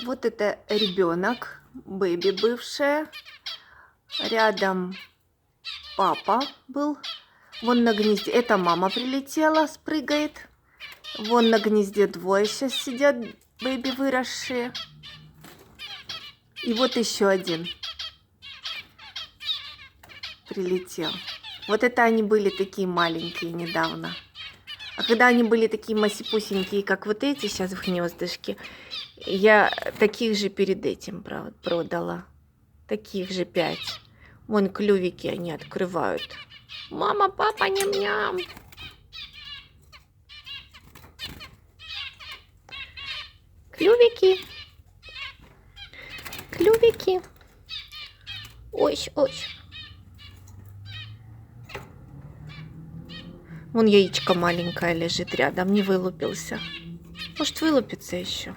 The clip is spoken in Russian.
Вот это ребенок, бэби бывшая. Рядом папа был. Вон на гнезде. Это мама прилетела, спрыгает. Вон на гнезде двое сейчас сидят, бэби выросшие. И вот еще один прилетел. Вот это они были такие маленькие недавно. А когда они были такие масипусенькие, как вот эти сейчас в гнездышке, я таких же перед этим продала. Таких же 5. Вон клювики они открывают. Мама, папа, ням-ням. Клювики. Клювики. Ой, ой. Вон яичко маленькое лежит рядом, не вылупился. Может, вылупится еще.